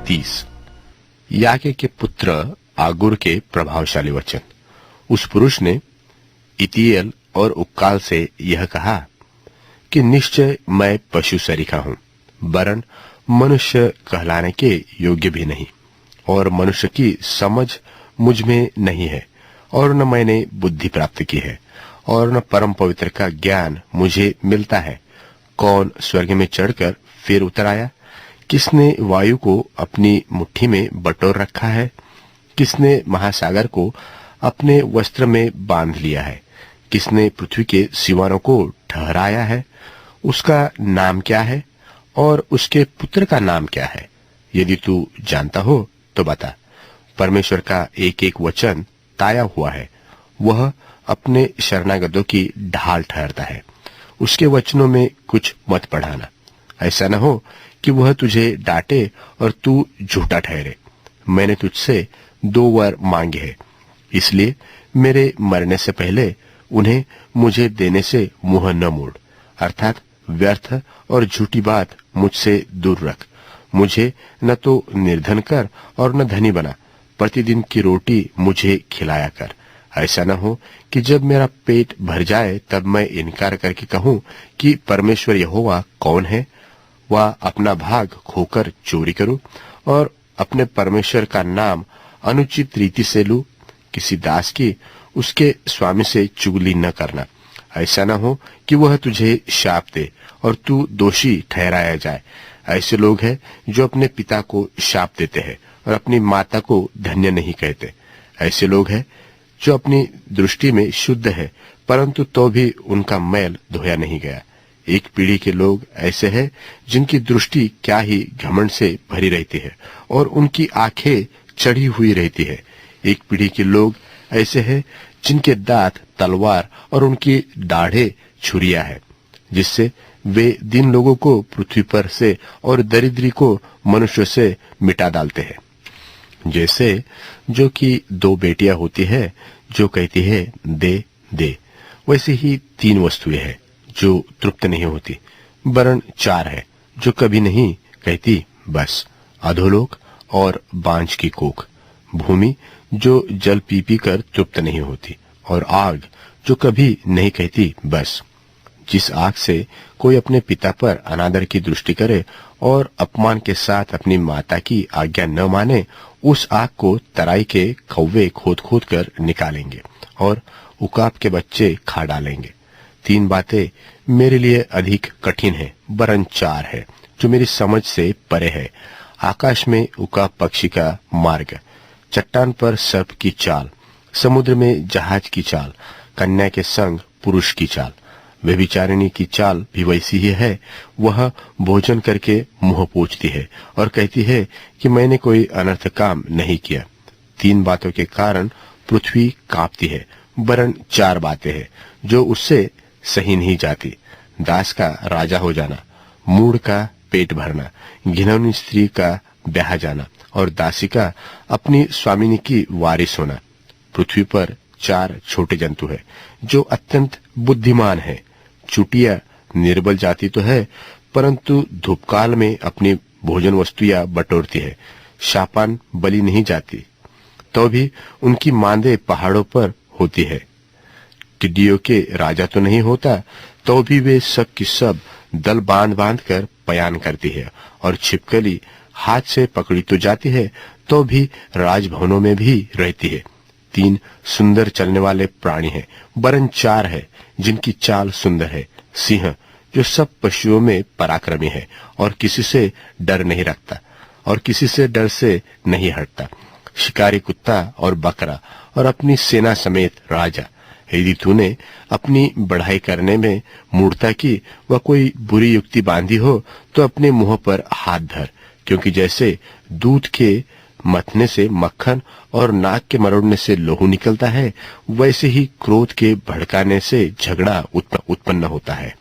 30। याके के पुत्र आगुर के प्रभावशाली वचन। उस पुरुष ने इतिएल और उक्काल से यह कहा कि निश्चय मैं पशु सरीखा हूं, वरन मनुष्य कहलाने के योग्य भी नहीं, और मनुष्य की समझ मुझ में नहीं है, और न मैंने बुद्धि प्राप्त की है, और न परम पवित्र का ज्ञान मुझे मिलता है। कौन स्वर्ग में चढ़कर फिर उतर आया? किसने वायु को अपनी मुट्ठी में बटोर रखा है? किसने महासागर को अपने वस्त्र में बांध लिया है? किसने पृथ्वी के सीमाओं को ठहराया है? उसका नाम क्या है और उसके पुत्र का नाम क्या है? यदि तू जानता हो तो बता। परमेश्वर का एक एक वचन ताया हुआ है, वह अपने शरणागतों की ढाल ठहरता है। उसके वचनों में कुछ मत पढ़ाना, ऐसा न हो कि वह तुझे डांटे और तू झूठा ठहरे। मैंने तुझसे 2 वर मांगे हैं, इसलिए मेरे मरने से पहले उन्हें मुझे देने से मुंह न मोड़, अर्थात व्यर्थ और झूठी बात मुझसे दूर रख। मुझे न तो निर्धन कर और न धनी बना, प्रतिदिन की रोटी मुझे खिलाया कर। ऐसा न हो कि जब मेरा पेट भर जाए तब मैं इनकार करके कहूं कि परमेश्वर यहोवा कौन है, व अपना भाग खोकर चोरी करूं और अपने परमेश्वर का नाम अनुचित रीति से लूं। किसी दास की उसके स्वामी से चुगली न करना, ऐसा न हो कि वह तुझे शाप दे और तू दोषी ठहराया जाए। ऐसे लोग हैं जो अपने पिता को शाप देते हैं और अपनी माता को धन्य नहीं कहते। ऐसे लोग हैं जो अपनी दृष्टि में शुद्ध है, परंतु तो भी उनका मैल धोया नहीं गया। एक पीढ़ी के लोग ऐसे हैं जिनकी दृष्टि क्या ही घमंड से भरी रहती है और उनकी आंखें चढ़ी हुई रहती है। एक पीढ़ी के लोग ऐसे हैं जिनके दांत तलवार और उनकी दाढ़ें छुरियां है, जिससे वे दिन लोगों को पृथ्वी पर से और दरिद्री को मनुष्य से मिटा डालते हैं। जैसे जो कि 2 बेटियां होती है जो कहती है दे दे, वैसे ही 3 वस्तुएं हैं जो तृप्त नहीं होती, वरन 4 है जो कभी नहीं कहती बस। अधोलोक और बांझ की कोख, भूमि जो जल पी पी कर तृप्त नहीं होती, और आग जो कभी नहीं कहती बस। जिस आग से कोई अपने पिता पर अनादर की दृष्टि करे और अपमान के साथ अपनी माता की आज्ञा न माने, उस आग को तराई के कौवे खोद खोद कर निकालेंगे और उकाब के बच्चे खा डालेंगे। 3 बातें मेरे लिए अधिक कठिन है, वरन 4 है जो मेरी समझ से परे है। आकाश में उकाब पक्षी का मार्ग, चट्टान पर सर्प की चाल, समुद्र में जहाज की चाल, कन्या के संग पुरुष की चाल। व्यभिचारिणी की चाल भी वैसी ही है। वह भोजन करके मुंह पोंछती है और कहती है कि मैंने कोई अनर्थ काम नहीं किया। 3 बातों के कारण पृथ्वी कांपती है, वरन 4 बातें हैं जो उससे सही नहीं जाती। दास का राजा हो जाना, मूढ़ का पेट भरना, घिनौनी स्त्री का ब्याह जाना और दासी का अपनी स्वामिनी की वारिस होना। पृथ्वी पर 4 छोटे जंतु हैं जो अत्यंत बुद्धिमान है। चुटिया निर्बल जाति तो है, परंतु धूपकाल में अपनी भोजन वस्तुएं बटोरती है। शापान बलि नहीं जाती, तो भी उनकी मांदे पहाड़ों पर होती है। टिड्डियों के राजा तो नहीं होता, तो भी वे सब की सब दल बांध बांध कर पयान करती है। और छिपकली हाथ से पकड़ी तो जाती है, तो भी राजभवनों में भी रहती है। 3 सुंदर चलने वाले प्राणी हैं, वरन 4 है जिनकी चाल सुंदर है। सिंह जो सब पशुओं में पराक्रमी है और किसी से डर नहीं रखता और किसी से डर से नहीं हटता। शिकारी कुत्ता और बकरा और अपनी सेना समेत राजा। यदि तूने अपनी बढ़ाई करने में मूर्खता की व कोई बुरी युक्ति बांधी हो, तो अपने मुंह पर हाथ धर, क्योंकि जैसे दूध के मथने से मक्खन और नाक के मरोड़ने से लोहू निकलता है, वैसे ही क्रोध के भड़काने से झगड़ा उत्पन्न होता है।